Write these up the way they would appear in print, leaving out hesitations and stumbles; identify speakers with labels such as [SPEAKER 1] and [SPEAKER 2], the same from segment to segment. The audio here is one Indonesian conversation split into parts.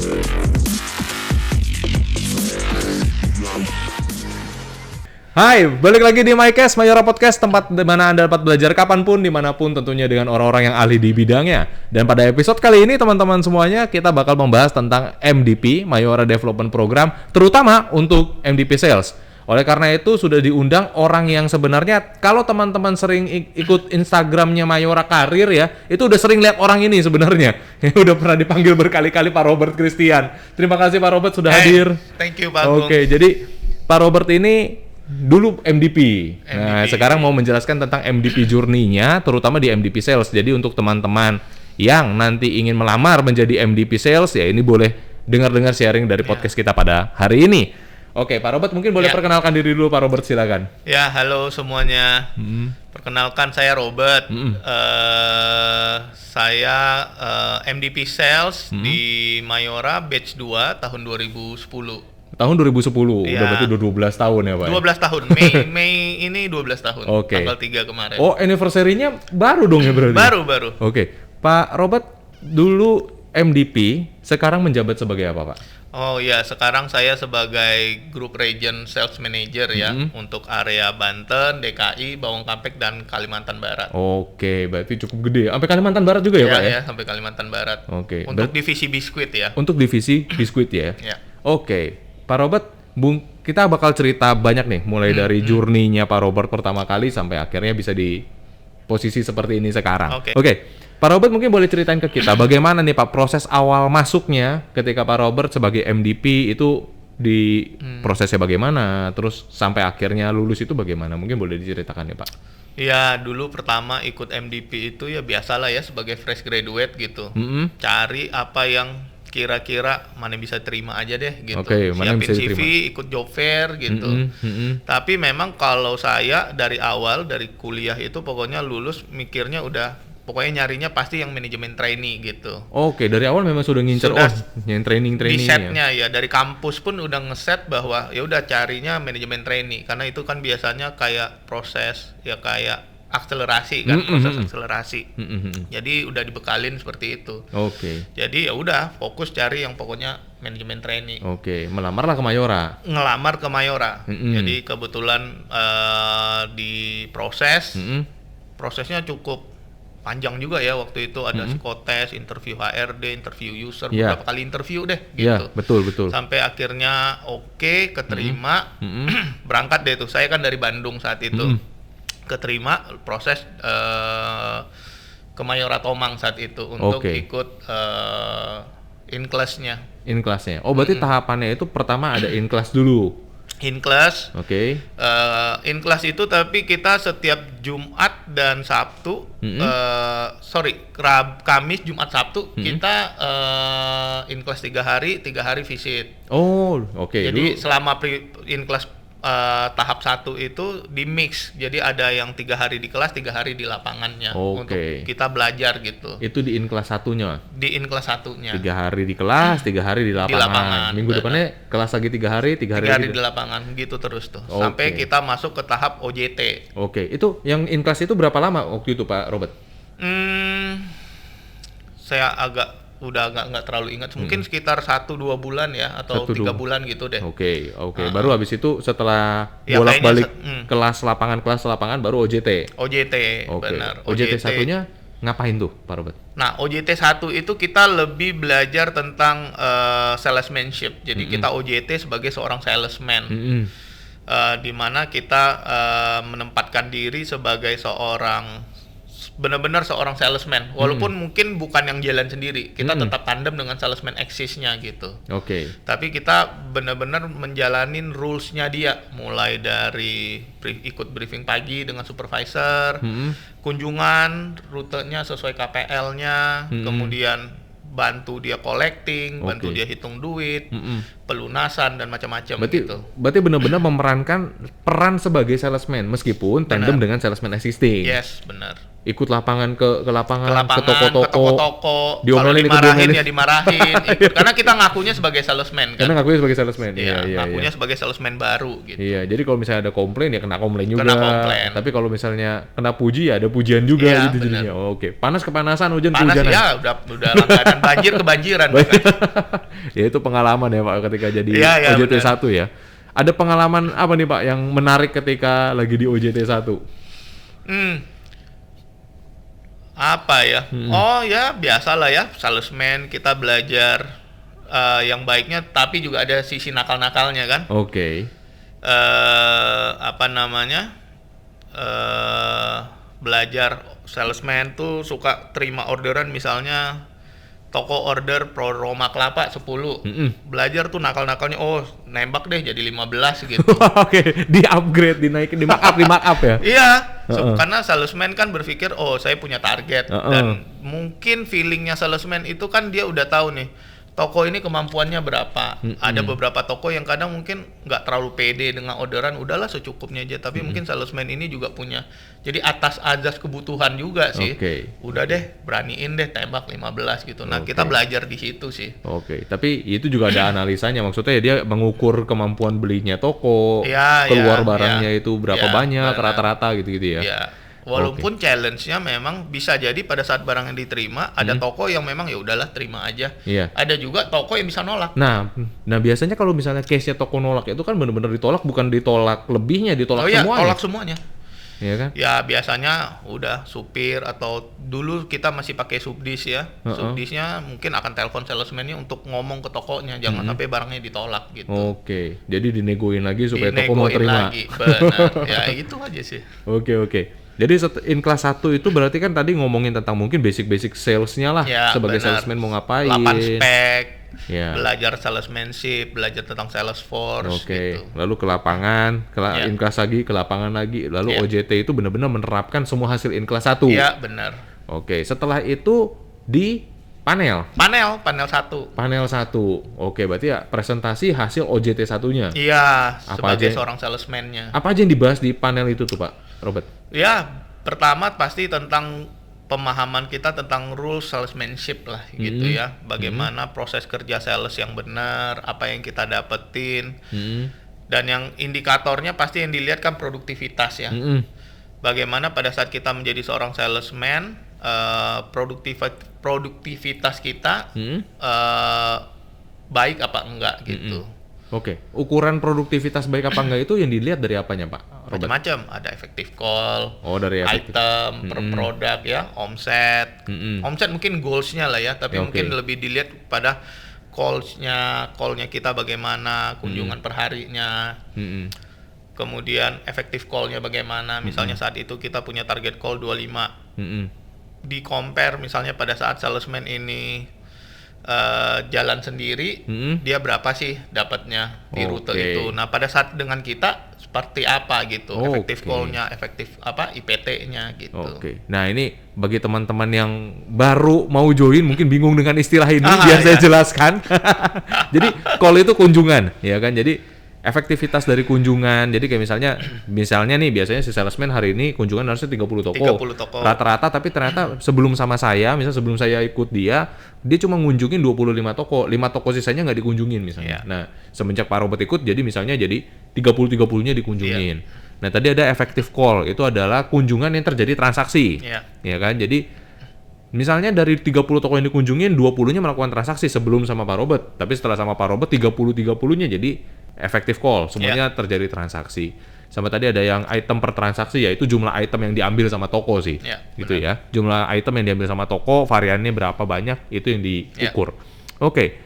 [SPEAKER 1] Hai, balik lagi di MyCast, Mayora Podcast, tempat di mana Anda dapat belajar kapanpun, dimanapun, tentunya dengan orang-orang yang ahli di bidangnya. Dan pada episode kali ini, teman-teman semuanya, kita bakal membahas tentang MDP, Mayora Development Program, terutama untuk MDP Sales. Oleh karena itu, sudah diundang orang yang sebenarnya, kalau teman-teman sering ikut Instagramnya Mayora Karir ya, itu udah sering lihat orang ini sebenarnya. Udah pernah dipanggil berkali-kali Pak Robert Christian. Terima kasih Pak Robert sudah hadir.
[SPEAKER 2] Thank you Pak Agung.
[SPEAKER 1] Oke, jadi Pak Robert ini dulu MDP. Nah, sekarang mau menjelaskan tentang MDP journey-nya, terutama di MDP Sales. Jadi untuk teman-teman yang nanti ingin melamar menjadi MDP Sales, ya ini boleh dengar-dengar sharing dari podcast kita pada hari ini. Oke, Pak Robert mungkin boleh perkenalkan diri dulu, Pak Robert, silakan.
[SPEAKER 2] Ya, halo semuanya. Perkenalkan saya Robert. Saya MDP Sales di Mayora Batch 2 tahun 2010.
[SPEAKER 1] Tahun 2010, udah berarti 12 tahun ya Pak?
[SPEAKER 2] 12 tahun, Mei ini 12 tahun, tanggal 3 kemarin.
[SPEAKER 1] Oh, anniversary-nya baru dong ya berarti?
[SPEAKER 2] Baru.
[SPEAKER 1] Oke, Pak Robert dulu MDP, sekarang menjabat sebagai apa Pak?
[SPEAKER 2] Oh ya, sekarang saya sebagai Group Region Sales Manager ya, untuk area Banten, DKI, Bawang Kampek, dan Kalimantan Barat.
[SPEAKER 1] Oke, berarti cukup gede. Sampai Kalimantan Barat juga ya Pak ya?
[SPEAKER 2] Iya, sampai Kalimantan Barat.
[SPEAKER 1] Oke.
[SPEAKER 2] Untuk divisi biskuit ya.
[SPEAKER 1] Untuk divisi biskuit ya?
[SPEAKER 2] Ya.
[SPEAKER 1] Oke, Pak Robert, kita bakal cerita banyak nih, mulai dari journey-nya Pak Robert pertama kali sampai akhirnya bisa di posisi seperti ini sekarang. Oke, Pak Robert mungkin boleh ceritain ke kita bagaimana nih Pak proses awal masuknya ketika Pak Robert sebagai MDP itu di prosesnya bagaimana, terus sampai akhirnya lulus itu bagaimana? Mungkin boleh diceritakan ya Pak.
[SPEAKER 2] Ya, dulu pertama ikut MDP itu ya biasalah ya sebagai fresh graduate gitu. Cari apa yang kira-kira mana bisa terima aja deh gitu.
[SPEAKER 1] Mana
[SPEAKER 2] siapin
[SPEAKER 1] bisa
[SPEAKER 2] CV,
[SPEAKER 1] diterima.
[SPEAKER 2] ikut job fair gitu. Tapi memang kalau saya dari awal, dari kuliah itu pokoknya lulus mikirnya udah, pokoknya nyarinya pasti yang manajemen trainee gitu.
[SPEAKER 1] Oke, dari awal memang sudah ngincer yang training
[SPEAKER 2] di setnya ya, dari kampus pun udah ngeset bahwa ya udah carinya manajemen trainee, karena itu kan biasanya kayak proses ya kayak akselerasi kan, proses akselerasi. Jadi udah dibekalin seperti itu.
[SPEAKER 1] Oke.
[SPEAKER 2] Jadi ya udah fokus cari yang pokoknya manajemen trainee.
[SPEAKER 1] Oke, melamarlah ke Mayora.
[SPEAKER 2] Ngelamar ke Mayora. Jadi kebetulan di prosesnya cukup panjang juga ya waktu itu, ada psikotes, interview HRD, interview user, beberapa kali interview deh gitu.
[SPEAKER 1] Iya, betul.
[SPEAKER 2] Sampai akhirnya keterima, berangkat deh tuh. Saya kan dari Bandung saat itu. Keterima, proses ke Mayora Tomang saat itu untuk ikut in class-nya.
[SPEAKER 1] In class-nya. Oh, berarti tahapannya itu pertama ada in class dulu.
[SPEAKER 2] In class.
[SPEAKER 1] Oke.
[SPEAKER 2] In class itu tapi kita setiap Jumat dan Sabtu, Kamis, Jumat, Sabtu kita in class 3 hari visit.
[SPEAKER 1] Oh, oke.
[SPEAKER 2] Jadi selama in class tahap 1 itu di mix, jadi ada yang 3 hari di kelas, 3 hari di lapangannya untuk kita belajar gitu.
[SPEAKER 1] Itu di in kelas 1-nya?
[SPEAKER 2] Di in kelas 1-nya
[SPEAKER 1] 3 hari di kelas, 3 hari di lapangan. Minggu depannya kelas lagi 3 hari, 3 hari
[SPEAKER 2] di lapangan gitu terus tuh. Sampai kita masuk ke tahap OJT.
[SPEAKER 1] Oke, itu yang in kelas itu berapa lama waktu itu Pak Robert?
[SPEAKER 2] Saya udah nggak terlalu ingat, mungkin sekitar 1-2 bulan ya, atau 3 bulan gitu deh.
[SPEAKER 1] Oke. Baru habis itu setelah bolak-balik kelas lapangan baru OJT.
[SPEAKER 2] Benar.
[SPEAKER 1] OJT satunya ngapain tuh Pak Robert?
[SPEAKER 2] Nah, OJT 1 itu kita lebih belajar tentang salesmanship. Jadi kita OJT sebagai seorang salesman. Di mana kita menempatkan diri sebagai benar-benar seorang salesman, walaupun mungkin bukan yang jalan sendiri, kita tetap tandem dengan salesman eksisnya gitu. Tapi kita benar-benar menjalanin rules-nya dia, mulai dari ikut briefing pagi dengan supervisor, kunjungan rutenya sesuai KPL-nya, kemudian bantu dia collecting, bantu dia hitung duit, pelunasan dan macam-macam gitu.
[SPEAKER 1] Berarti benar-benar memerankan peran sebagai salesman meskipun tandem dengan salesman existing.
[SPEAKER 2] Yes, benar.
[SPEAKER 1] ikut lapangan ke lapangan,
[SPEAKER 2] ke
[SPEAKER 1] ke toko-toko,
[SPEAKER 2] toko-toko. Kalau
[SPEAKER 1] diomelin,
[SPEAKER 2] dimarahin
[SPEAKER 1] diomelin.
[SPEAKER 2] ya dimarahin. Karena kita ngakunya sebagai salesman kan.
[SPEAKER 1] Karena ngakunya sebagai salesman.
[SPEAKER 2] Iya,
[SPEAKER 1] Iya.
[SPEAKER 2] ngakunya sebagai salesman baru gitu.
[SPEAKER 1] Iya, jadi kalau misalnya ada komplain ya kena komplain juga.
[SPEAKER 2] Kena komplain.
[SPEAKER 1] Tapi kalau misalnya kena puji ya ada pujian juga
[SPEAKER 2] Iya,
[SPEAKER 1] gitu
[SPEAKER 2] bener.
[SPEAKER 1] jadinya. Oke, panas kepanasan, hujan
[SPEAKER 2] Panas
[SPEAKER 1] kehujanan.
[SPEAKER 2] ya udah langganan, banjir kebanjiran.
[SPEAKER 1] Ya itu pengalaman ya Pak ketika jadi
[SPEAKER 2] Iya,
[SPEAKER 1] OJT 1 ya. Ada pengalaman apa nih Pak yang menarik ketika lagi di OJT 1?
[SPEAKER 2] Apa ya? Oh ya biasalah ya, salesman kita belajar yang baiknya, tapi juga ada sisi nakal-nakalnya kan.
[SPEAKER 1] Oke.
[SPEAKER 2] Apa namanya? Belajar salesman tuh suka terima orderan, misalnya toko order Roma kelapa 10. Belajar tuh nakal-nakalnya, oh nembak deh jadi 15 gitu.
[SPEAKER 1] Oke, di-upgrade, dinaikin, di-markup ya.
[SPEAKER 2] Iya, karena salesman kan berpikir, oh saya punya target, dan mungkin feelingnya salesman itu kan dia udah tahu nih, toko ini kemampuannya berapa. Ada beberapa toko yang kadang mungkin nggak terlalu pede dengan orderan, udahlah secukupnya aja. Tapi mungkin salesman ini juga punya, jadi atas azas kebutuhan juga sih.
[SPEAKER 1] Oke.
[SPEAKER 2] Udah deh, beraniin deh tembak 15 gitu. Nah, kita belajar di situ sih.
[SPEAKER 1] Oke, tapi itu juga ada analisanya. Maksudnya ya dia mengukur kemampuan belinya toko,
[SPEAKER 2] Iya,
[SPEAKER 1] keluar
[SPEAKER 2] iya,
[SPEAKER 1] barangnya
[SPEAKER 2] iya.
[SPEAKER 1] itu berapa
[SPEAKER 2] Iya,
[SPEAKER 1] banyak,
[SPEAKER 2] benar.
[SPEAKER 1] rata-rata gitu-gitu ya.
[SPEAKER 2] Ya, walaupun challenge-nya memang bisa jadi pada saat barang yang diterima, ada toko yang memang ya udahlah terima aja.
[SPEAKER 1] Iya.
[SPEAKER 2] Ada juga toko yang bisa nolak.
[SPEAKER 1] Nah biasanya kalau misalnya case-nya toko nolak itu kan benar-benar ditolak, bukan ditolak lebihnya, ditolak
[SPEAKER 2] Oh iya,
[SPEAKER 1] semuanya.
[SPEAKER 2] tolak semuanya.
[SPEAKER 1] Iya kan?
[SPEAKER 2] Ya biasanya udah supir, atau dulu kita masih pakai subdis ya. Subdisnya mungkin akan telepon salesman-nya untuk ngomong ke tokonya, jangan sampai barangnya ditolak gitu.
[SPEAKER 1] Oke, jadi dinegoin lagi supaya toko
[SPEAKER 2] Dinegoin
[SPEAKER 1] mau terima.
[SPEAKER 2] lagi, benar. Ya itu aja sih.
[SPEAKER 1] Oke. Jadi in kelas 1 itu berarti kan tadi ngomongin tentang mungkin basic sales-nya lah,
[SPEAKER 2] Ya,
[SPEAKER 1] sebagai
[SPEAKER 2] benar.
[SPEAKER 1] salesman mau ngapain.
[SPEAKER 2] 8 spek,
[SPEAKER 1] Ya.
[SPEAKER 2] belajar salesmanship, belajar tentang Salesforce
[SPEAKER 1] Oke,
[SPEAKER 2] gitu.
[SPEAKER 1] lalu ke lapangan,
[SPEAKER 2] Ya.
[SPEAKER 1] in class lagi, ke lapangan lagi, lalu
[SPEAKER 2] Ya.
[SPEAKER 1] OJT itu benar-benar menerapkan semua hasil in class 1.
[SPEAKER 2] Iya, benar.
[SPEAKER 1] Oke, setelah itu di panel
[SPEAKER 2] Panel 1.
[SPEAKER 1] Panel 1. Oke, berarti ya presentasi hasil OJT 1-nya.
[SPEAKER 2] Iya,
[SPEAKER 1] Apa
[SPEAKER 2] sebagai
[SPEAKER 1] aja?
[SPEAKER 2] seorang salesman-nya.
[SPEAKER 1] Apa aja yang dibahas di panel itu tuh, Pak Robert?
[SPEAKER 2] Ya, pertama pasti tentang pemahaman kita tentang rules salesmanship lah gitu ya. Bagaimana proses kerja sales yang benar, apa yang kita dapetin. Dan yang indikatornya pasti yang dilihat kan produktivitas ya. Bagaimana pada saat kita menjadi seorang salesman, produktivitas kita baik apa enggak gitu.
[SPEAKER 1] Oke, ukuran produktivitas baik apa enggak itu yang dilihat dari apanya, Pak Robert?
[SPEAKER 2] Macam-macam, ada effective call,
[SPEAKER 1] Oh, dari efektif.
[SPEAKER 2] item per produk ya, omset. Omset mungkin goals-nya lah ya, tapi
[SPEAKER 1] Oke.
[SPEAKER 2] mungkin lebih dilihat pada callnya kita bagaimana, kunjungan per harinya. Kemudian effective call-nya bagaimana, misalnya saat itu kita punya target call 25. Di compare misalnya pada saat salesman ini jalan sendiri, dia berapa sih dapatnya di rute
[SPEAKER 1] Oke.
[SPEAKER 2] itu. Nah, pada saat dengan kita seperti apa gitu, effective
[SPEAKER 1] Oke.
[SPEAKER 2] call-nya, efektif apa IPT-nya gitu.
[SPEAKER 1] Oke. Nah, ini bagi teman-teman yang baru mau join mungkin bingung dengan istilah ini,
[SPEAKER 2] Ah,
[SPEAKER 1] biar saya
[SPEAKER 2] iya.
[SPEAKER 1] jelaskan. Jadi call itu kunjungan, ya kan? Jadi efektivitas dari kunjungan. Jadi kayak misalnya nih biasanya si salesman hari ini kunjungan harusnya 30 toko.
[SPEAKER 2] 30 toko.
[SPEAKER 1] Rata-rata, tapi ternyata sebelum saya ikut dia cuma ngunjungin 25 toko. 5 toko sisanya nggak dikunjungin misalnya.
[SPEAKER 2] Iya.
[SPEAKER 1] Nah, semenjak Pak Robert ikut jadi misalnya jadi 30-30-nya dikunjungin. Nah, tadi ada effective call, itu adalah kunjungan yang terjadi transaksi.
[SPEAKER 2] Iya.
[SPEAKER 1] Ya kan? Jadi misalnya dari 30 toko yang dikunjungin, 20-nya melakukan transaksi sebelum sama Pak Robert. Tapi setelah sama Pak Robert, 30-30-nya jadi effective call. Semuanya terjadi transaksi. Sama tadi ada yang item per transaksi, yaitu jumlah item yang diambil sama toko sih.
[SPEAKER 2] Ya,
[SPEAKER 1] Gitu ya. Jumlah item yang diambil sama toko, variannya berapa banyak, itu yang diukur. Oke.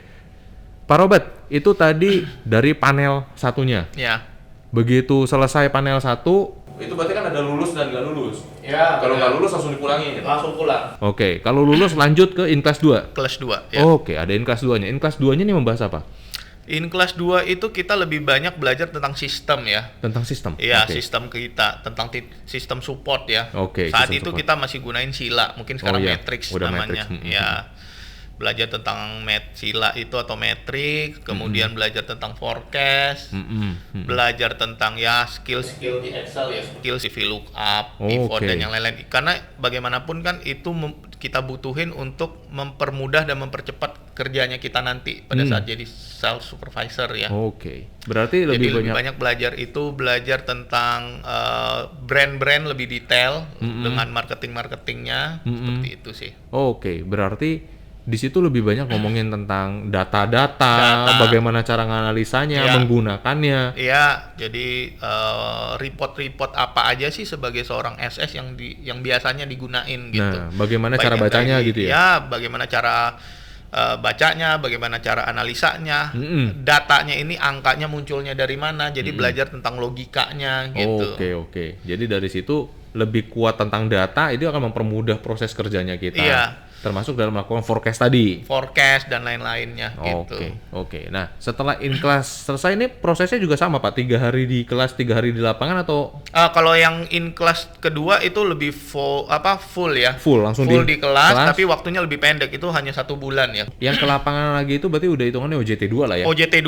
[SPEAKER 1] Pak Robert, itu tadi dari panel satunya.
[SPEAKER 2] Ya.
[SPEAKER 1] Begitu selesai panel 1, itu berarti kan ada lulus dan nggak lulus.
[SPEAKER 2] Ya.
[SPEAKER 1] Kalau nggak lulus langsung dipulangin.
[SPEAKER 2] Langsung pulang.
[SPEAKER 1] Oke, kalau lulus lanjut ke in class 2.
[SPEAKER 2] Kelas 2 ya.
[SPEAKER 1] Oke, ada in class 2-nya. In class 2-nya nih membahas apa?
[SPEAKER 2] In kelas 2 itu kita lebih banyak belajar tentang sistem ya.
[SPEAKER 1] Tentang sistem.
[SPEAKER 2] Iya,
[SPEAKER 1] Oke.
[SPEAKER 2] sistem kita, tentang sistem support ya.
[SPEAKER 1] Oke,
[SPEAKER 2] Saat
[SPEAKER 1] sistem
[SPEAKER 2] itu
[SPEAKER 1] support.
[SPEAKER 2] kita masih gunain Sila, mungkin sekarang
[SPEAKER 1] iya,
[SPEAKER 2] Matrix
[SPEAKER 1] udah
[SPEAKER 2] namanya.
[SPEAKER 1] Matrix.
[SPEAKER 2] Ya. belajar tentang sila itu atau metrik, kemudian belajar tentang forecast, belajar tentang ya skill-skill di Excel ya, skill si VLOOKUP, pivot dan yang lain-lain. Karena bagaimanapun kan itu kita butuhin untuk mempermudah dan mempercepat kerjanya kita nanti pada saat jadi sales supervisor ya.
[SPEAKER 1] Berarti lebih
[SPEAKER 2] banyak belajar tentang brand-brand lebih detail dengan marketingnya seperti itu sih.
[SPEAKER 1] Berarti di situ lebih banyak ngomongin tentang data, bagaimana cara menganalisanya, menggunakannya.
[SPEAKER 2] Iya, jadi report-report apa aja sih sebagai seorang SS yang biasanya digunain gitu.
[SPEAKER 1] Nah, bagaimana cara bacanya gitu ya?
[SPEAKER 2] Ya, bagaimana cara bacanya, bagaimana cara analisanya, datanya ini angkanya munculnya dari mana, jadi belajar tentang logikanya gitu.
[SPEAKER 1] Jadi dari situ lebih kuat tentang data, itu akan mempermudah proses kerjanya kita.
[SPEAKER 2] Iya.
[SPEAKER 1] Termasuk dalam melakukan forecast tadi.
[SPEAKER 2] Forecast dan lain-lainnya gitu.
[SPEAKER 1] Nah, setelah in class selesai ini prosesnya juga sama Pak? 3 hari di kelas, 3 hari di lapangan atau?
[SPEAKER 2] Kalau yang in class kedua itu lebih full ya.
[SPEAKER 1] Full langsung
[SPEAKER 2] di kelas, tapi waktunya lebih pendek, itu hanya 1 bulan ya.
[SPEAKER 1] Yang ke lapangan lagi itu berarti udah hitungannya OJT 2 lah ya?
[SPEAKER 2] OJT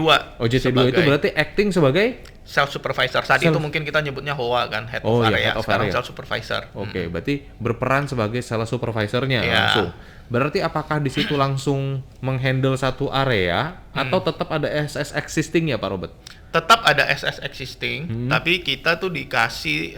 [SPEAKER 2] 2
[SPEAKER 1] itu berarti acting sebagai?
[SPEAKER 2] Sales supervisor. Saat itu mungkin kita nyebutnya HOA kan, head of area. Sekarang sales supervisor.
[SPEAKER 1] Berarti berperan sebagai sales supervisornya langsung. Berarti apakah di situ langsung menghandle satu area atau tetap ada SS existing ya Pak Robert?
[SPEAKER 2] Tetap ada SS existing, tapi kita tuh dikasih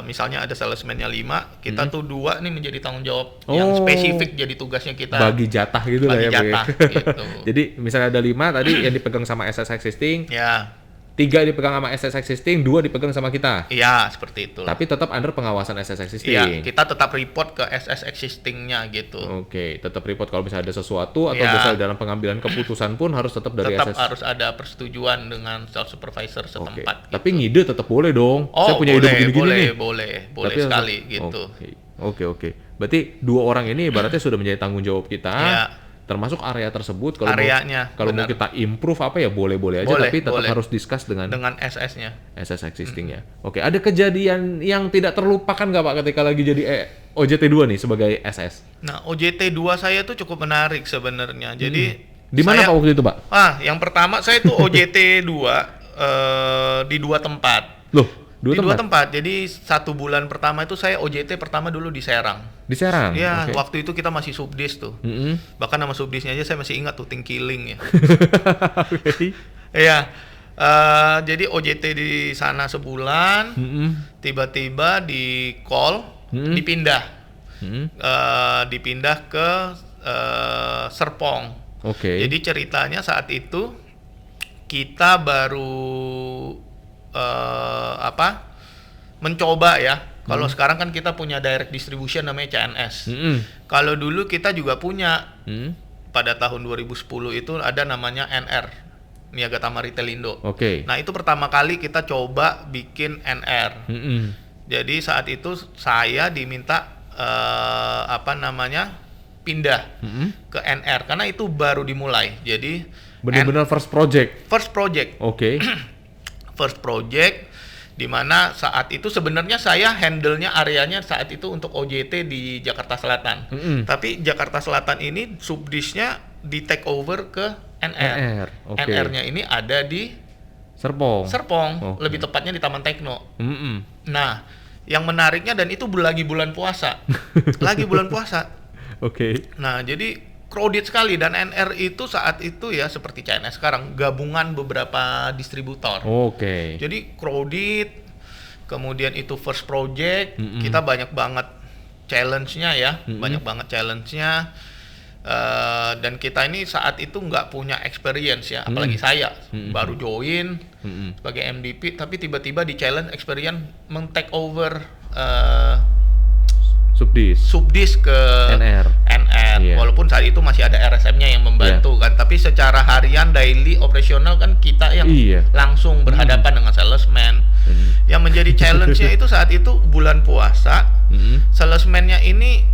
[SPEAKER 2] misalnya ada salesman-nya 5, kita tuh 2 nih menjadi tanggung jawab yang spesifik jadi tugasnya kita.
[SPEAKER 1] Bagi jatah gitu lah ya.
[SPEAKER 2] Bagi jatah gitu.
[SPEAKER 1] Jadi misalnya ada 5 tadi yang dipegang sama SS existing.
[SPEAKER 2] Ya.
[SPEAKER 1] 3 dipegang sama SS existing, 2 dipegang sama kita.
[SPEAKER 2] Iya, seperti itu.
[SPEAKER 1] Tapi tetap under pengawasan SS existing.
[SPEAKER 2] Iya, kita tetap report ke SS existing-nya gitu.
[SPEAKER 1] Tetap report kalau misalnya ada sesuatu atau misalnya dalam pengambilan keputusan pun harus tetap dari
[SPEAKER 2] tetap
[SPEAKER 1] SS.
[SPEAKER 2] harus ada persetujuan dengan sales supervisor setempat.
[SPEAKER 1] Tapi ngide tetap boleh dong. Saya punya ide begini-gini nih.
[SPEAKER 2] Boleh sekali gitu.
[SPEAKER 1] Berarti 2 orang ini ibaratnya sudah menjadi tanggung jawab kita. Termasuk area tersebut kalau mau kita improve apa ya boleh aja, tapi tetap harus discuss dengan
[SPEAKER 2] SS-nya.
[SPEAKER 1] SS existing-nya. Ada kejadian yang tidak terlupakan nggak Pak ketika lagi jadi OJT 2 nih sebagai SS?
[SPEAKER 2] Nah, OJT 2 saya tuh cukup menarik sebenarnya. Jadi
[SPEAKER 1] di mana Pak waktu itu Pak?
[SPEAKER 2] Yang pertama saya tuh OJT 2 di 2 tempat.
[SPEAKER 1] Loh?
[SPEAKER 2] Di dua tempat. Jadi 1 bulan pertama itu saya OJT pertama dulu di Serang.
[SPEAKER 1] Di Serang?
[SPEAKER 2] Iya, waktu itu kita masih subdis tuh. Bahkan nama subdisnya aja saya masih ingat tuh, Tingkiling ya. Iya. Jadi OJT di sana sebulan, tiba-tiba di call, dipindah. Dipindah ke Serpong. Jadi ceritanya saat itu kita baru mencoba ya. Kalau sekarang kan kita punya direct distribution namanya CNS. Kalau dulu kita juga punya pada tahun 2010 itu ada namanya NR, Niaga Tama Retailindo. Nah, itu pertama kali kita coba bikin NR. Jadi saat itu saya diminta pindah ke NR karena itu baru dimulai. Jadi
[SPEAKER 1] benar-benar first project.
[SPEAKER 2] First project, di mana saat itu sebenarnya saya handle-nya areanya saat itu untuk OJT di Jakarta Selatan. Tapi Jakarta Selatan ini subdisnya di take over ke NR. NR-nya ini ada di Serpong. Lebih tepatnya di Taman Tekno. Nah, yang menariknya dan itu lagi bulan puasa. Nah, jadi crowded sekali dan NR itu saat itu ya seperti CNS sekarang gabungan beberapa distributor. Jadi crowded, kemudian itu first project, kita banyak banget challenge-nya ya, dan kita ini saat itu nggak punya experience ya, apalagi saya baru join sebagai MDP, tapi tiba-tiba di challenge experience men-take over subdis ke NR. Walaupun saat itu masih ada RSM-nya yang membantu kan, tapi secara harian daily operasional kan kita yang langsung berhadapan dengan salesman. Yang menjadi challenge-nya itu saat itu bulan puasa, salesman-nya ini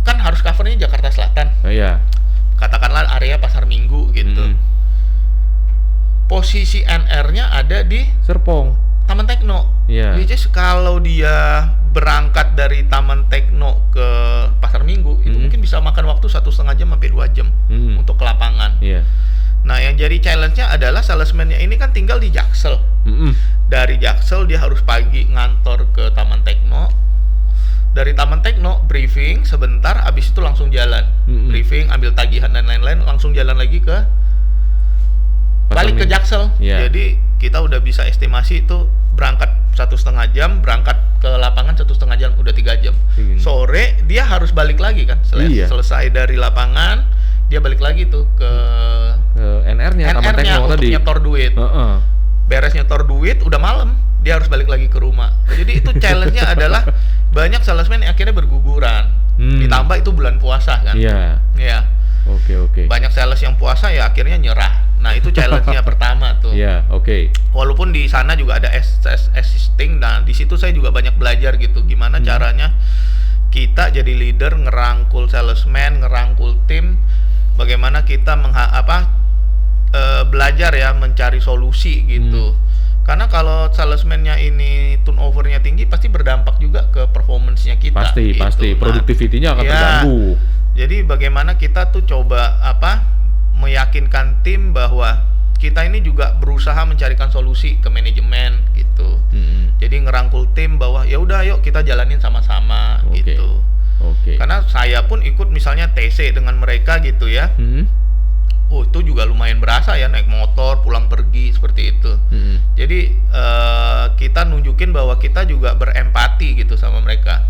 [SPEAKER 2] kan harus cover-nya Jakarta Selatan. Katakanlah area Pasar Minggu gitu. Posisi NR-nya ada di
[SPEAKER 1] Serpong,
[SPEAKER 2] Taman Tekno. Which is kalau dia berangkat dari Taman Tekno ke Pasar Minggu itu mungkin bisa makan waktu 1,5 jam sampai 2 jam untuk ke lapangan.
[SPEAKER 1] Iya.
[SPEAKER 2] Nah, yang jadi challenge-nya adalah salesman-nya ini kan tinggal di Jaksel. Dari Jaksel dia harus pagi ngantor ke Taman Tekno. Dari Taman Tekno briefing sebentar, habis itu langsung jalan. Briefing, ambil tagihan dan lain-lain, langsung jalan lagi ke balik ke Jaksel. Jadi kita udah bisa estimasi itu berangkat 1,5 jam, berangkat ke lapangan 1,5 jam, udah 3 jam. Sore dia harus balik lagi kan, selesai dari lapangan dia balik lagi tuh ke
[SPEAKER 1] NR-nya Taman Tekno
[SPEAKER 2] untuk
[SPEAKER 1] tadi.
[SPEAKER 2] nyetor duit. Beres nyetor duit udah malam, dia harus balik lagi ke rumah. Jadi itu challenge-nya adalah banyak salesman yang akhirnya berguguran. Ditambah itu bulan puasa kan.
[SPEAKER 1] Iya. Oke.
[SPEAKER 2] Banyak sales yang puasa ya akhirnya nyerah. Nah, itu challenge-nya pertama tuh.
[SPEAKER 1] Iya, oke.
[SPEAKER 2] Walaupun di sana juga ada assisting, dan di situ saya juga banyak belajar gitu gimana caranya kita jadi leader, ngerangkul salesman, ngerangkul tim, bagaimana kita belajar ya mencari solusi gitu. Karena kalau salesman-nya ini turnover-nya tinggi pasti berdampak juga ke performance-nya kita.
[SPEAKER 1] Pasti.
[SPEAKER 2] Nah,
[SPEAKER 1] Produktivitinya akan terganggu.
[SPEAKER 2] Jadi bagaimana kita tuh coba meyakinkan tim bahwa kita ini juga berusaha mencarikan solusi ke manajemen gitu. Jadi ngerangkul tim bahwa ya udah yuk kita jalanin sama-sama gitu. Karena saya pun ikut misalnya TC dengan mereka gitu ya. Itu juga lumayan berasa ya, naik motor pulang pergi seperti itu. Jadi kita nunjukin bahwa kita juga berempati gitu sama mereka.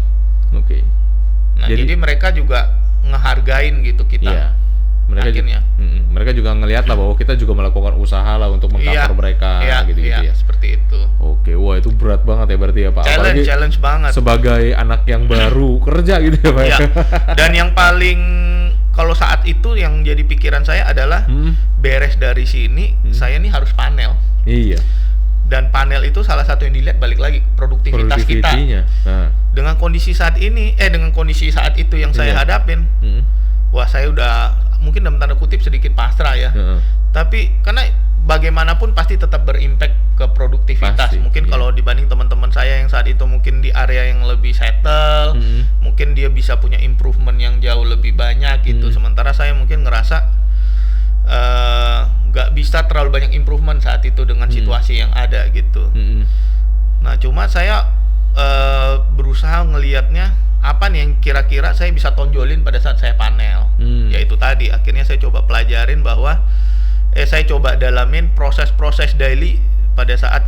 [SPEAKER 2] Nah, jadi mereka juga ngehargain gitu kita.
[SPEAKER 1] Iya. Mereka juga ngelihat lah bahwa kita juga melakukan usaha lah untuk mengcover mereka gitu ya.
[SPEAKER 2] Seperti itu.
[SPEAKER 1] Wah itu berat banget ya berarti ya Pak.
[SPEAKER 2] Challenge banget.
[SPEAKER 1] Sebagai anak yang baru kerja gitu ya Pak.
[SPEAKER 2] Iya. Dan yang paling kalau saat itu yang jadi pikiran saya adalah beres dari sini, saya nih harus panel.
[SPEAKER 1] Iya.
[SPEAKER 2] Dan panel itu salah satu yang dilihat balik lagi produktivitas kita. Dengan kondisi saat ini, dengan kondisi saat itu yang saya hadapin, wah saya udah mungkin dalam tanda kutip sedikit pasrah ya. Tapi karena bagaimanapun pasti tetap berimpact ke produktivitas. Mungkin kalau dibanding teman-teman saya yang saat itu mungkin di area yang lebih settle, mungkin dia bisa punya improvement yang jauh lebih banyak gitu. Sementara saya mungkin ngerasa nggak bisa terlalu banyak improvement saat itu dengan situasi yang ada gitu. Nah, cuma saya berusaha ngelihatnya apa nih yang kira-kira saya bisa tonjolin pada saat saya panel. Yaitu tadi akhirnya saya coba pelajarin bahwa saya coba dalamin proses-proses daily pada saat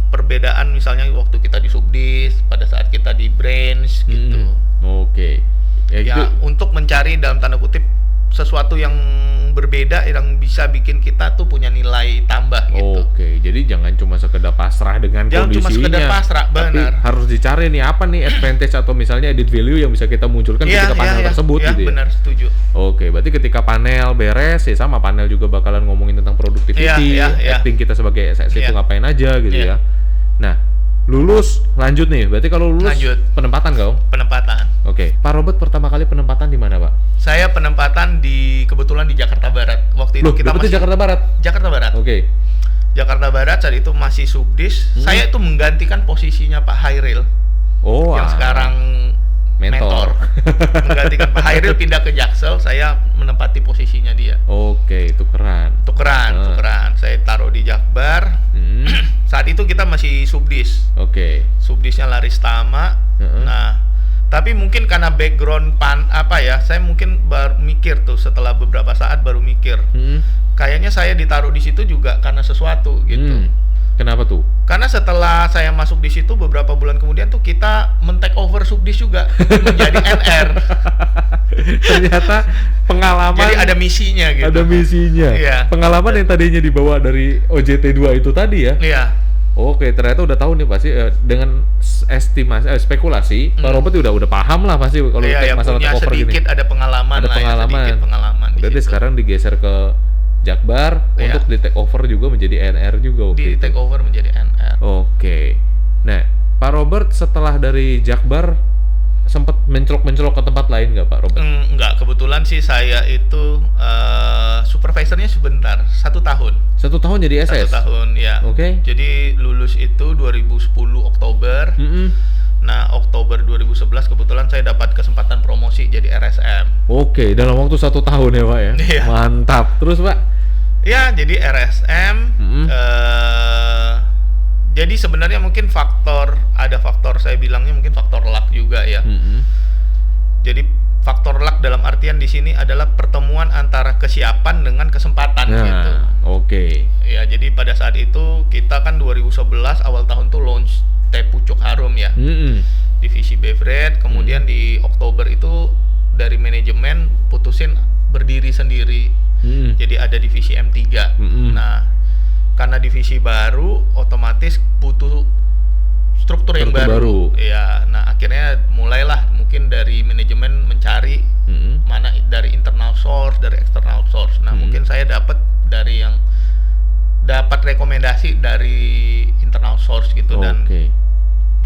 [SPEAKER 2] perbedaan misalnya waktu kita di subdis, pada saat kita di branch gitu. Ya gitu. Untuk mencari dalam tanda kutip sesuatu yang berbeda yang bisa bikin kita tuh punya nilai tambah gitu.
[SPEAKER 1] Jadi jangan cuma sekedar pasrah dengan kondisinya.
[SPEAKER 2] Jangan cuma sekedar pasrah, benar.
[SPEAKER 1] Tapi harus dicari nih apa nih advantage atau misalnya added value yang bisa kita munculkan ketika panel tersebut gitu ya.
[SPEAKER 2] Benar, setuju.
[SPEAKER 1] Berarti ketika panel beres ya sama panel juga bakalan ngomongin tentang productivity, acting kita sebagai SS itu ngapain aja gitu ya. Nah, lulus lanjut nih. Berarti kalau lulus penempatan kau?
[SPEAKER 2] Penempatan.
[SPEAKER 1] Pak Robert pertama kali penempatan di mana, Pak?
[SPEAKER 2] Saya penempatan kebetulan di Jakarta Barat. Waktu itu kita masih
[SPEAKER 1] Jakarta Barat.
[SPEAKER 2] Jakarta Barat. Jakarta Barat saat itu masih subdis. Saya itu menggantikan posisinya Pak Hairil. Yang sekarang mentor. Menggantikan Pak Hairil pindah ke Jaksel, saya menempati posisinya dia.
[SPEAKER 1] Itu keren.
[SPEAKER 2] Tukeran. Saya taruh di Jakbar. Saat itu kita masih subdis. Subdisnya Laristama. Nah, tapi mungkin karena background saya mungkin baru mikir tuh setelah beberapa saat baru mikir. Kayaknya saya ditaruh di situ juga karena sesuatu gitu.
[SPEAKER 1] Kenapa tuh?
[SPEAKER 2] Karena setelah saya masuk di situ beberapa bulan kemudian tuh kita men-take over subdis juga menjadi NR.
[SPEAKER 1] Ternyata pengalaman.
[SPEAKER 2] Jadi ada misinya gitu.
[SPEAKER 1] Ada misinya. Pengalaman yang tadinya dibawa dari OJT2 itu tadi ya. Ternyata udah tahu nih pasti dengan estimasi spekulasi Pak Robert udah paham lah pasti kalau masalah take over gini.
[SPEAKER 2] Ada pengalaman. Sedikit pengalaman.
[SPEAKER 1] Berarti sekarang digeser ke Jakbar untuk di take over juga menjadi NR juga.
[SPEAKER 2] Di take over menjadi NR.
[SPEAKER 1] Nah, Pak Robert setelah dari Jakbar sempat mencolok ke tempat lain nggak Pak Robert?
[SPEAKER 2] Nggak, kebetulan sih saya itu supervisornya sebentar, 1 tahun.
[SPEAKER 1] 1 tahun jadi SS?
[SPEAKER 2] 1 tahun, ya. Jadi lulus itu 2010 Oktober. Nah, Oktober 2011 kebetulan saya dapat kesempatan promosi jadi RSM.
[SPEAKER 1] Oke, dalam waktu 1 tahun ya Pak ya?
[SPEAKER 2] Iya.
[SPEAKER 1] Mantap. Terus Pak?
[SPEAKER 2] Ya, jadi RSM. Jadi sebenarnya mungkin ada faktor saya bilangnya mungkin faktor luck juga ya. Jadi faktor luck dalam artian di sini adalah pertemuan antara kesiapan dengan kesempatan gitu.
[SPEAKER 1] Oke.
[SPEAKER 2] Ya, jadi pada saat itu kita kan 2011 awal tahun tuh launch Teh Pucuk Harum ya. Divisi beverage, kemudian di Oktober itu dari manajemen putusin berdiri sendiri. Jadi ada divisi M3. Nah, karena divisi baru otomatis butuh struktur yang baru. Ya, nah akhirnya mulailah mungkin dari manajemen mencari mana dari internal source, dari external source. Nah, mungkin saya dapat rekomendasi dari internal source gitu. Dan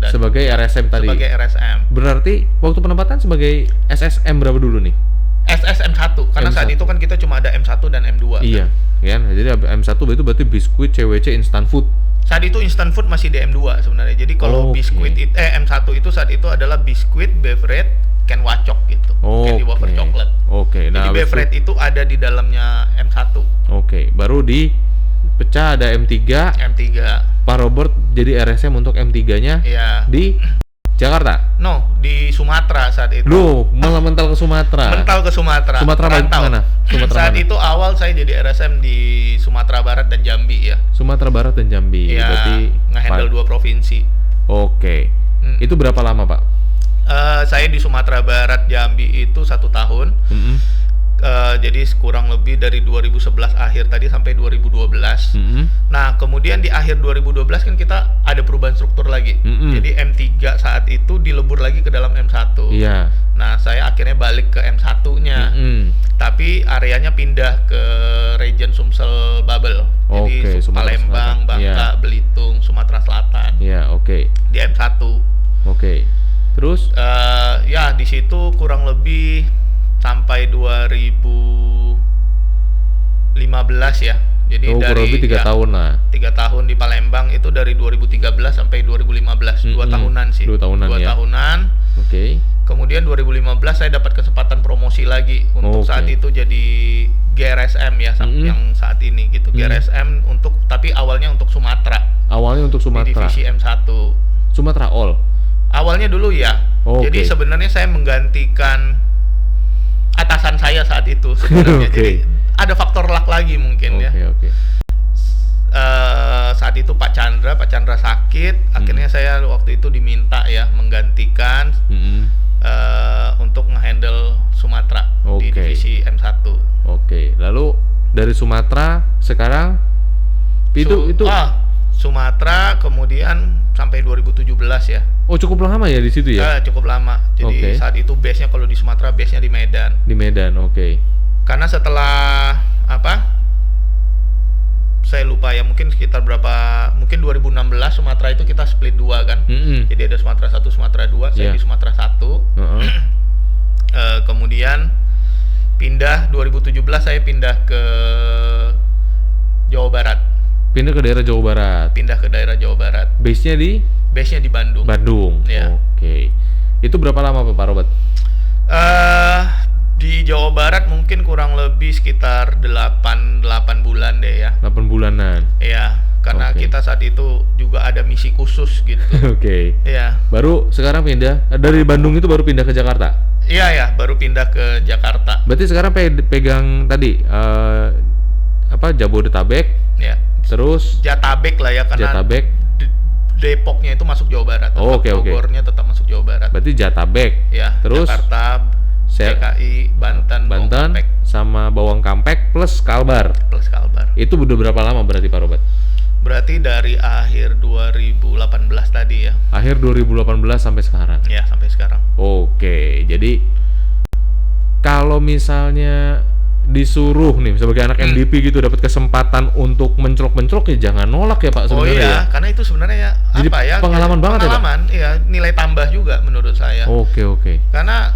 [SPEAKER 1] sebagai RSM tadi.
[SPEAKER 2] Sebagai RSM.
[SPEAKER 1] Berarti waktu penempatan sebagai SSM berapa dulu nih?
[SPEAKER 2] SSM 1 karena saat itu kan kita cuma ada M1 dan M2.
[SPEAKER 1] Iya, kan? Jadi M1 itu berarti biskuit CWC instant food.
[SPEAKER 2] Saat itu instant food masih di M2 sebenarnya. Jadi kalau biskuit M1 itu saat itu adalah biskuit beverage Ken Wacok gitu. Candy wafer coklat. Nah, jadi beverage itu ada di dalamnya M1.
[SPEAKER 1] Baru dipecah ada M3. Pak Robert jadi RSM untuk M3-nya di Jakarta?
[SPEAKER 2] No, di Sumatera saat itu.
[SPEAKER 1] Loh, malah mental ke Sumatera.
[SPEAKER 2] Sumatera
[SPEAKER 1] mana?
[SPEAKER 2] Saat itu awal saya jadi RSM di Sumatera Barat dan Jambi ya.
[SPEAKER 1] Sumatera Barat dan Jambi.
[SPEAKER 2] Ya, berarti nge-handle 2 provinsi.
[SPEAKER 1] Itu berapa lama Pak?
[SPEAKER 2] Saya di Sumatera Barat Jambi itu 1 tahun. Jadi kurang lebih dari 2011 akhir tadi sampai 2012. Nah, kemudian di akhir 2012 kan kita ada perubahan struktur lagi. Jadi M3 saat itu dilebur lagi ke dalam M1. Nah, saya akhirnya balik ke M1-nya. Tapi areanya pindah ke region Sumsel Babel. Jadi Palembang, Bangka, Belitung, Sumatera Selatan. Di M1.
[SPEAKER 1] Terus
[SPEAKER 2] ya di situ kurang lebih sampai 2015 ya. Jadi dari
[SPEAKER 1] kurang lebih 3 tahun lah.
[SPEAKER 2] 3 tahun di Palembang itu dari 2013 sampai 2015, 2 tahunan sih.
[SPEAKER 1] 2 tahunan.
[SPEAKER 2] Kemudian 2015 saya dapat kesempatan promosi lagi untuk saat itu jadi GRSM ya, yang saat ini gitu. GRSM tapi awalnya untuk Sumatera. Di divisi M1.
[SPEAKER 1] Sumatera all.
[SPEAKER 2] Awalnya dulu ya. Jadi sebenarnya saya menggantikan atasan saya saat itu sebenarnya. Jadi ada faktor luck lagi mungkin ya. Saat itu Pak Chandra sakit, akhirnya saya waktu itu diminta ya menggantikan untuk nge-handle Sumatera di divisi M1.
[SPEAKER 1] Lalu dari Sumatera sekarang itu
[SPEAKER 2] Sumatera kemudian sampai 2017 ya.
[SPEAKER 1] Cukup lama ya di situ ya?
[SPEAKER 2] Cukup lama. Jadi saat itu base-nya kalau di Sumatera base-nya di Medan. Karena setelah saya lupa ya, mungkin sekitar mungkin 2016 Sumatera itu kita split 2 kan. Jadi ada Sumatera 1, Sumatera 2, saya di Sumatera 1. Kemudian pindah 2017 saya pindah ke Jawa Barat.
[SPEAKER 1] Pindah ke daerah Jawa Barat. Base-nya di Bandung.
[SPEAKER 2] Ya.
[SPEAKER 1] Itu berapa lama Pak Robert?
[SPEAKER 2] Di Jawa Barat mungkin kurang lebih sekitar 8 bulan deh ya.
[SPEAKER 1] 8 bulanan.
[SPEAKER 2] Iya, karena kita saat itu juga ada misi khusus gitu. Iya.
[SPEAKER 1] Baru sekarang pindah dari Bandung itu baru pindah ke Jakarta?
[SPEAKER 2] Iya, baru pindah ke Jakarta.
[SPEAKER 1] Berarti sekarang pegang tadi Jabodetabek.
[SPEAKER 2] Ya.
[SPEAKER 1] Terus
[SPEAKER 2] Jatabek lah ya, karena Depoknya itu masuk Jawa Barat. Bogornya tetap masuk Jawa Barat.
[SPEAKER 1] Berarti Jatabek.
[SPEAKER 2] Ya. Terus Jakarta, DKI, Banten,
[SPEAKER 1] sama Bawang Kampek plus Kalbar. Itu udah berapa lama berarti Pak Robert?
[SPEAKER 2] Berarti dari akhir 2018 tadi ya.
[SPEAKER 1] Akhir 2018 sampai sekarang.
[SPEAKER 2] Ya, sampai sekarang.
[SPEAKER 1] Jadi kalau misalnya disuruh nih sebagai anak MDP gitu dapat kesempatan untuk menclok ya jangan nolak ya Pak sebenarnya.
[SPEAKER 2] Karena itu sebenarnya
[SPEAKER 1] jadi pengalaman banget ya Pak.
[SPEAKER 2] Iya, nilai tambah juga menurut saya. Karena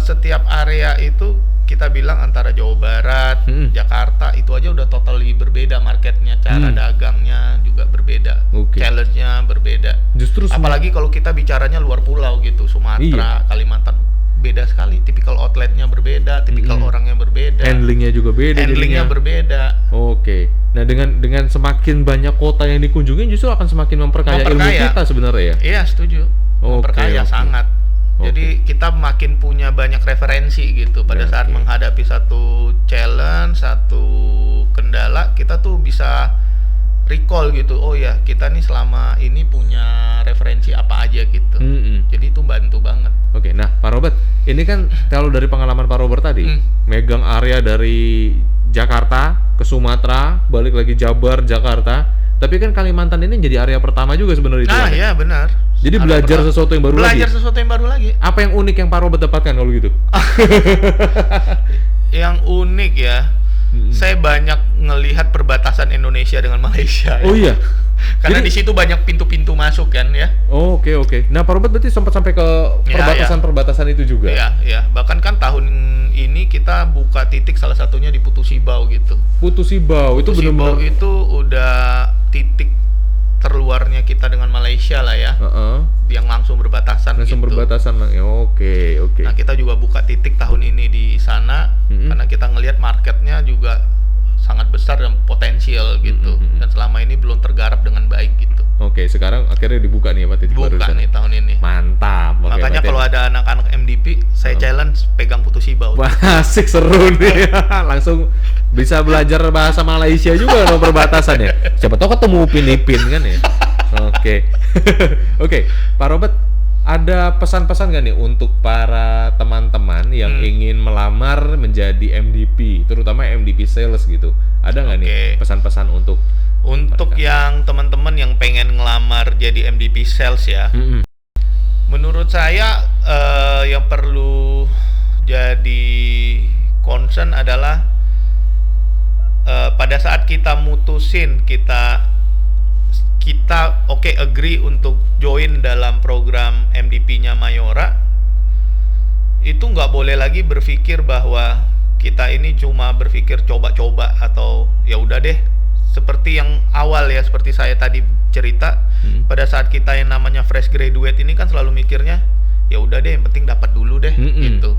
[SPEAKER 2] setiap area itu kita bilang antara Jawa Barat, Jakarta itu aja udah totally berbeda marketnya, cara dagangnya juga berbeda, challenge-nya berbeda.
[SPEAKER 1] Justru
[SPEAKER 2] apalagi kalau kita bicaranya luar pulau gitu, Sumatera, Kalimantan, beda sekali. Tipikal outletnya berbeda, tipikal orangnya berbeda.
[SPEAKER 1] handlingnya juga beda.
[SPEAKER 2] Handlingnya
[SPEAKER 1] jadinya.
[SPEAKER 2] berbeda.
[SPEAKER 1] Oke. Nah, dengan semakin banyak kota yang dikunjungi justru akan semakin memperkaya ilmu kita sebenarnya ya.
[SPEAKER 2] Iya, setuju. Memperkaya sangat. Jadi kita makin punya banyak referensi gitu pada saat menghadapi satu challenge, satu kendala, kita tuh bisa recall gitu. Oh ya, kita nih selama ini punya referensi apa aja gitu. Jadi itu bantu banget.
[SPEAKER 1] Oke, nah Pak Robert, ini kan kalau dari pengalaman Pak Robert tadi, megang area dari Jakarta ke Sumatera, balik lagi Jabar, Jakarta, tapi kan Kalimantan ini jadi area pertama juga sebenarnya.
[SPEAKER 2] Nah, iya benar.
[SPEAKER 1] Jadi belajar sesuatu yang baru lagi.
[SPEAKER 2] Belajar sesuatu yang baru lagi.
[SPEAKER 1] Apa yang unik yang Pak Robert dapatkan kalau gitu?
[SPEAKER 2] Yang unik ya, saya banyak ngelihat perbatasan Indonesia dengan Malaysia.
[SPEAKER 1] Oh iya.
[SPEAKER 2] Karena di situ banyak pintu-pintu masuk kan ya.
[SPEAKER 1] Oh, oke. Nah, Pak Robert berarti sempat sampai ke perbatasan-perbatasan itu juga.
[SPEAKER 2] Iya. Bahkan kan tahun ini kita buka titik salah satunya di Putu Sibau gitu.
[SPEAKER 1] Putu Sibau itu benar-benar
[SPEAKER 2] itu udah titik terluarnya kita dengan Malaysia lah ya. Yang langsung berbatasan
[SPEAKER 1] langsung
[SPEAKER 2] gitu.
[SPEAKER 1] Berbatasan. Oke.
[SPEAKER 2] Nah, kita juga buka titik tahun ini di sana karena kita ngelihat marketnya juga sangat besar dan potensial gitu. Dan selama ini belum tergarap dengan baik gitu.
[SPEAKER 1] Oke, sekarang akhirnya dibuka nih Pak titik baru.
[SPEAKER 2] Buka nih tahun ini.
[SPEAKER 1] Mantap.
[SPEAKER 2] Makanya kalau ada anak-anak MDP, saya challenge pegang Putu Sibau.
[SPEAKER 1] Wah, asik, seru nih. Langsung bisa belajar bahasa Malaysia juga no perbatasannya. Siapa tahu ketemu Upin kan ya. Oke. Oke, Pak Robert, ada pesan-pesan nggak nih untuk para teman-teman yang ingin melamar menjadi MDP, terutama MDP sales gitu? Ada nggak nih pesan-pesan untuk
[SPEAKER 2] yang teman-teman yang pengen ngelamar jadi MDP sales ya? Menurut saya yang perlu jadi concern adalah pada saat kita mutusin kita agree untuk join dalam program MDP-nya Mayora, itu nggak boleh lagi berpikir bahwa kita ini cuma berpikir coba-coba atau ya udah deh, seperti yang awal ya, seperti saya tadi cerita, pada saat kita yang namanya fresh graduate ini kan selalu mikirnya ya udah deh, yang penting dapat dulu deh gitu.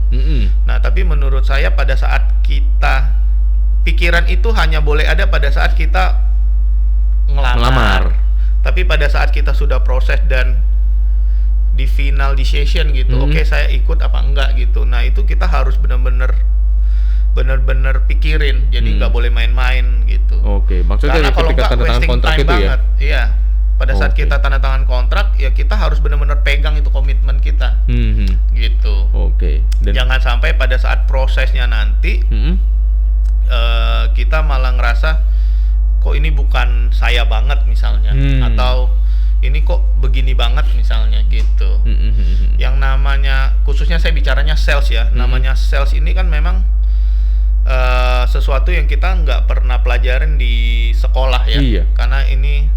[SPEAKER 2] Nah, tapi menurut saya pada saat kita pikiran itu hanya boleh ada pada saat kita ngelamar. Tapi pada saat kita sudah proses dan di final decision gitu, oke, saya ikut apa enggak gitu. Nah, itu kita harus benar-benar pikirin. Jadi nggak boleh main-main gitu.
[SPEAKER 1] Oke, maksudnya
[SPEAKER 2] karena kalau
[SPEAKER 1] ketika tanda tangan kontrak itu
[SPEAKER 2] banget, ya. Iya. Pada saat kita tanda tangan kontrak, ya kita harus benar-benar pegang itu komitmen kita. Gitu.
[SPEAKER 1] Oke.
[SPEAKER 2] Jangan sampai pada saat prosesnya nanti kita malah ngerasa kok ini bukan saya banget misalnya, atau ini kok begini banget misalnya gitu. Yang namanya, khususnya saya bicaranya sales ya, namanya sales ini kan memang sesuatu yang kita nggak pernah pelajarin di sekolah ya. Karena ini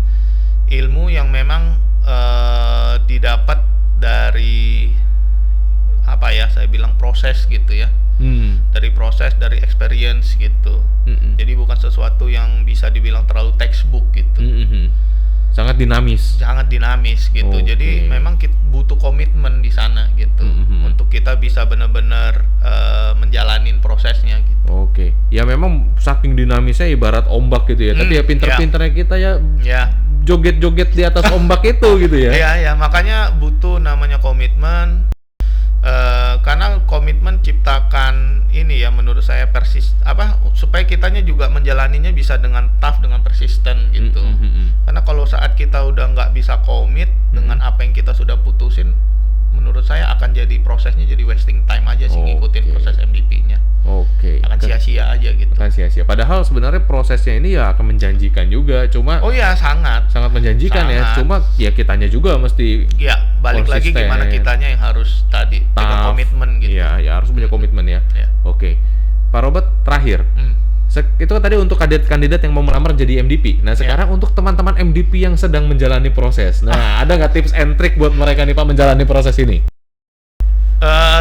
[SPEAKER 2] ilmu yang memang didapat dari apa ya, saya bilang proses gitu ya. Dari proses, dari experience gitu. Jadi bukan sesuatu yang bisa dibilang terlalu textbook gitu.
[SPEAKER 1] Sangat dinamis
[SPEAKER 2] gitu. Jadi memang kita butuh komitmen di sana gitu, untuk kita bisa benar-benar menjalanin prosesnya gitu.
[SPEAKER 1] Oke. Ya memang saking dinamisnya ibarat ombak gitu ya. Tapi ya pinter-pinternya kita ya joget-joget di atas ombak itu gitu ya.
[SPEAKER 2] Iya, makanya butuh namanya komitmen. Karena komitmen ciptakan ini ya, menurut saya supaya kitanya juga menjalaninya bisa dengan tough, dengan persisten gitu. Karena kalau saat kita udah nggak bisa komit dengan apa yang kita sudah putusin, menurut saya akan jadi prosesnya jadi wasting time aja sih, ngikutin proses MDP-nya. Akan sia-sia aja gitu.
[SPEAKER 1] Akan sia-sia. Padahal sebenarnya prosesnya ini ya akan menjanjikan juga, cuma
[SPEAKER 2] sangat
[SPEAKER 1] menjanjikan ya. Cuma ya kitanya juga mesti
[SPEAKER 2] balik lagi gimana kitanya yang harus tadi punya komitmen gitu.
[SPEAKER 1] Ya harus punya komitmen ya. Oke. Pak Robert, terakhir. Itu kan tadi untuk kandidat yang mau melamar jadi MDP. Nah, sekarang untuk teman-teman MDP yang sedang menjalani proses. Nah, ada nggak tips and trick buat mereka nih Pak menjalani proses ini?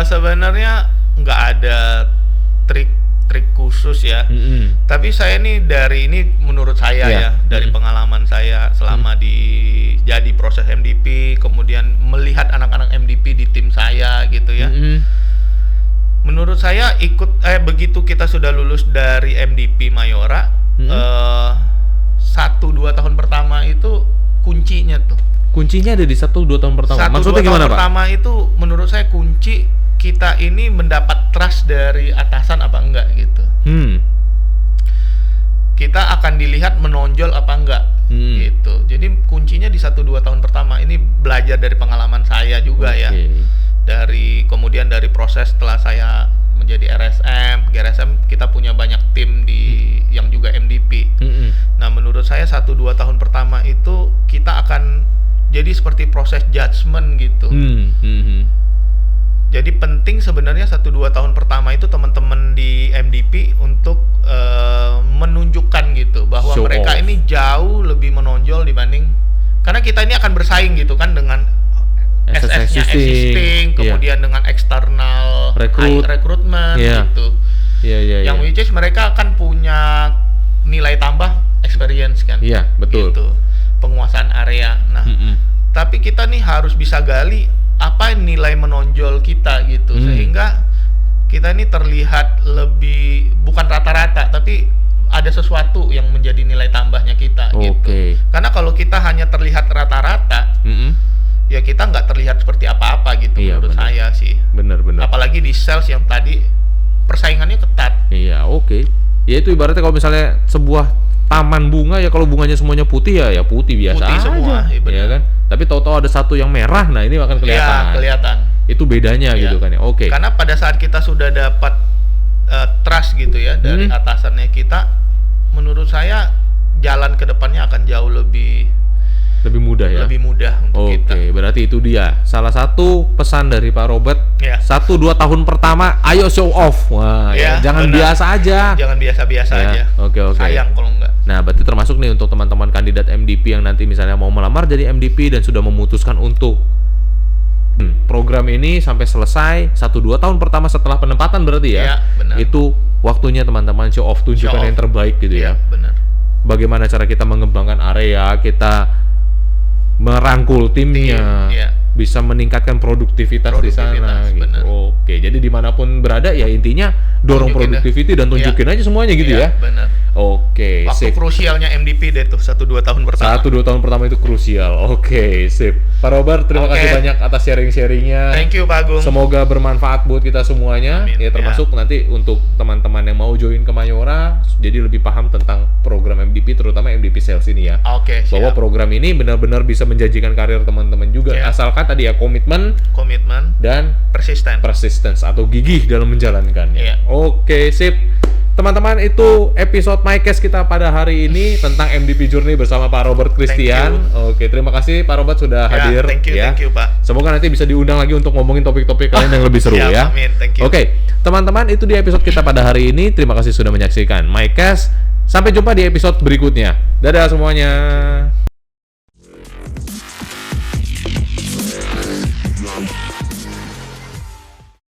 [SPEAKER 2] Sebenarnya nggak ada trik trik khusus ya. Tapi saya nih dari ini menurut saya ya, dari pengalaman saya selama jadi proses MDP, kemudian melihat anak-anak MDP di tim saya gitu ya. Menurut saya begitu kita sudah lulus dari MDP Mayora, 1-2 tahun pertama itu kuncinya tuh.
[SPEAKER 1] Kuncinya ada di 1-2 tahun pertama. Maksudnya gimana, Pak?
[SPEAKER 2] Pertama itu menurut saya kunci kita ini mendapat trust dari atasan apa enggak gitu. Kita akan dilihat menonjol apa enggak gitu. Jadi kuncinya di 1-2 tahun pertama ini belajar dari pengalaman saya juga ya. Kemudian dari proses setelah saya menjadi RSM, GRSM kita punya banyak tim yang juga MDP. Nah, menurut saya 1-2 tahun pertama itu kita akan jadi seperti proses judgement gitu. Jadi penting sebenarnya 1-2 tahun pertama itu teman-teman di MDP untuk menunjukkan gitu bahwa mereka ini jauh lebih menonjol dibanding, karena kita ini akan bersaing gitu kan dengan SS-nya existing, kemudian dengan eksternal rekrutmen gitu. Yang which is mereka akan punya nilai tambah experience kan.
[SPEAKER 1] Iya, betul.
[SPEAKER 2] Gitu. Penguasaan area. Nah, tapi kita nih harus bisa gali apa nilai menonjol kita gitu, sehingga kita ini terlihat lebih bukan rata-rata, tapi ada sesuatu yang menjadi nilai tambahnya kita gitu. Karena kalau kita hanya terlihat rata-rata, ya kita nggak terlihat seperti apa-apa gitu menurut saya sih. Bener. Apalagi di sales yang tadi persaingannya ketat.
[SPEAKER 1] Iya, ya itu ibaratnya kalau misalnya sebuah taman bunga, ya kalau bunganya semuanya putih ya putih biasa
[SPEAKER 2] putih
[SPEAKER 1] aja
[SPEAKER 2] semua,
[SPEAKER 1] ya kan. Tapi tahu-tahu ada satu yang merah, nah ini akan kelihatan.
[SPEAKER 2] Iya, kelihatan.
[SPEAKER 1] Itu bedanya gitu kan ya.
[SPEAKER 2] Karena pada saat kita sudah dapat trust gitu ya dari atasannya kita, menurut saya jalan ke depannya akan jauh lebih
[SPEAKER 1] mudah ya.
[SPEAKER 2] Lebih mudah untuk kita.
[SPEAKER 1] Berarti itu dia salah satu pesan dari Pak Robert. 1-2 tahun pertama ayo show off. Wah, jangan biasa aja.
[SPEAKER 2] Jangan biasa-biasa aja. Sayang kalau enggak.
[SPEAKER 1] Nah, berarti termasuk nih untuk teman-teman kandidat MDP yang nanti misalnya mau melamar jadi MDP dan sudah memutuskan untuk program ini sampai selesai 1-2 tahun pertama setelah penempatan berarti ya.
[SPEAKER 2] Benar.
[SPEAKER 1] Itu waktunya teman-teman show off, tunjukkan yang terbaik gitu ya.
[SPEAKER 2] Benar.
[SPEAKER 1] Bagaimana cara kita mengembangkan area, kita merangkul timnya, bisa meningkatkan produktivitas di sana gitu. Jadi dimanapun berada ya intinya dorong produktiviti dan tunjukin aja semuanya gitu ya.
[SPEAKER 2] Benar. Waktu krusialnya MDP deh tuh 1-2 tahun pertama.
[SPEAKER 1] 1-2 tahun pertama itu krusial. Sip. Pak Robert, terima kasih banyak atas sharing-sharingnya.
[SPEAKER 2] Thank you Pak Agung.
[SPEAKER 1] Semoga bermanfaat buat kita semuanya. Ya termasuk nanti untuk teman-teman yang mau join ke Mayora, jadi lebih paham tentang program MDP, terutama MDP Sales ini ya. Bahwa program ini benar-benar bisa menjanjikan karir teman-teman juga, asalkan tadi ya komitmen dan persistence atau gigih dalam menjalankannya. Sip. Teman-teman, itu episode MyCast kita pada hari ini tentang MDP Journey bersama Pak Robert Christian. Terima kasih Pak Robert sudah hadir.
[SPEAKER 2] Thank you Pak.
[SPEAKER 1] Semoga nanti bisa diundang lagi untuk ngomongin topik-topik lain yang lebih seru ya.
[SPEAKER 2] Amin, thank you.
[SPEAKER 1] Teman-teman, itu di episode kita pada hari ini. Terima kasih sudah menyaksikan MyCast. Sampai jumpa di episode berikutnya. Dadah semuanya.